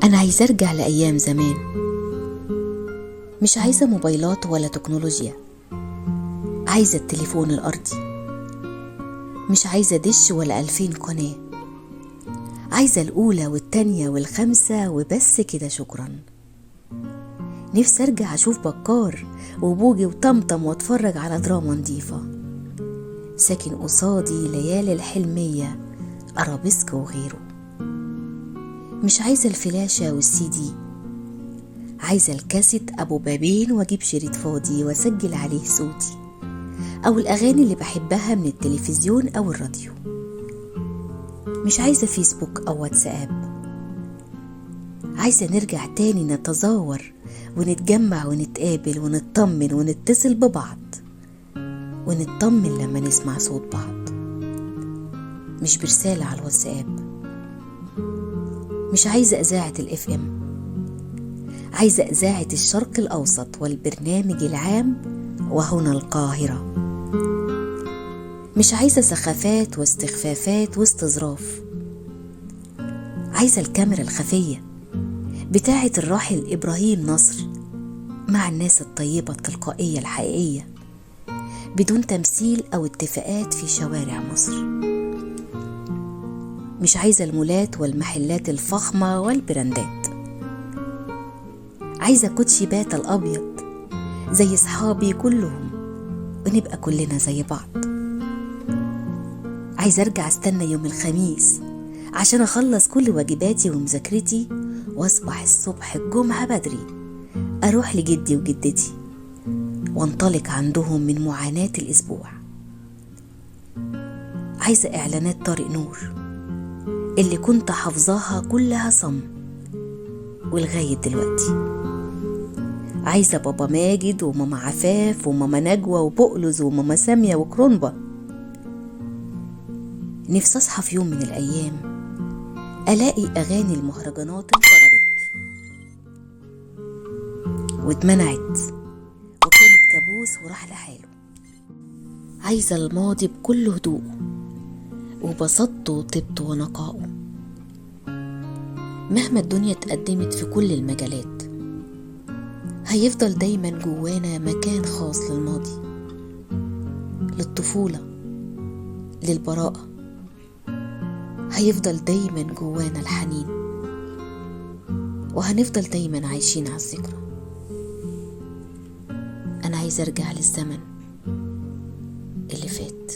أنا عايزة أرجع لأيام زمان، مش عايزة موبايلات ولا تكنولوجيا، عايزة التليفون الأرضي، مش عايزة دش ولا 2000 قناة، عايزة الأولى والتانية والخامسة وبس كده شكرا. نفسي أرجع أشوف بكار وبوجي وطمطم وأتفرج على دراما نضيفة، ساكن قصادي ليالي الحلمية أرابيسك وغيره. مش عايزة الفلاشة والسي دي، عايزة الكاسيت أبو بابين وأجيب شريط فاضي وأسجل عليه صوتي أو الأغاني اللي بحبها من التلفزيون أو الراديو. مش عايزة فيسبوك أو واتساب، عايزة نرجع تاني نتزاور ونتجمع ونتقابل ونطمن ونتصل ببعض ونطمن لما نسمع صوت بعض، مش برسالة على الواتساب. مش عايزة إذاعة الFM، عايزة إذاعة الشرق الأوسط والبرنامج العام وهنا القاهرة. مش عايزة سخافات واستخفافات واستظراف، عايزة الكاميرا الخفية بتاعة الراحل إبراهيم نصر مع الناس الطيبة التلقائية الحقيقية بدون تمثيل أو اتفاقات في شوارع مصر. مش عايزة المولات والمحلات الفخمة والبراندات، عايزة كوتشي باتا الأبيض زي صحابي كلهم ونبقى كلنا زي بعض. عايزة أرجع أستنى يوم الخميس عشان أخلص كل واجباتي ومذاكرتي وأصبح الصبح الجمعة بدري أروح لجدي وجدتي وانطلق عندهم من معاناة الأسبوع. عايزة إعلانات طارق نور اللي كنت حافظاها كلها صم ولغاية دلوقتي. عايزة بابا ماجد وماما عفاف وماما نجوى وبقلز وماما سامية وكرنبة. نفسي أصحى في يوم من الأيام ألاقي أغاني المهرجانات انقرضت واتمنعت وكانت كابوس وراح لحاله. عايزة الماضي بكل هدوءه وبسطته وطيبته ونقائه. مهما الدنيا اتقدمت في كل المجالات هيفضل دايما جوانا مكان خاص للماضي، للطفولة، للبراءة. هيفضل دايما جوانا الحنين وهنفضل دايما عايشين على الذكرى. أنا عايزة أرجع للزمن اللي فات.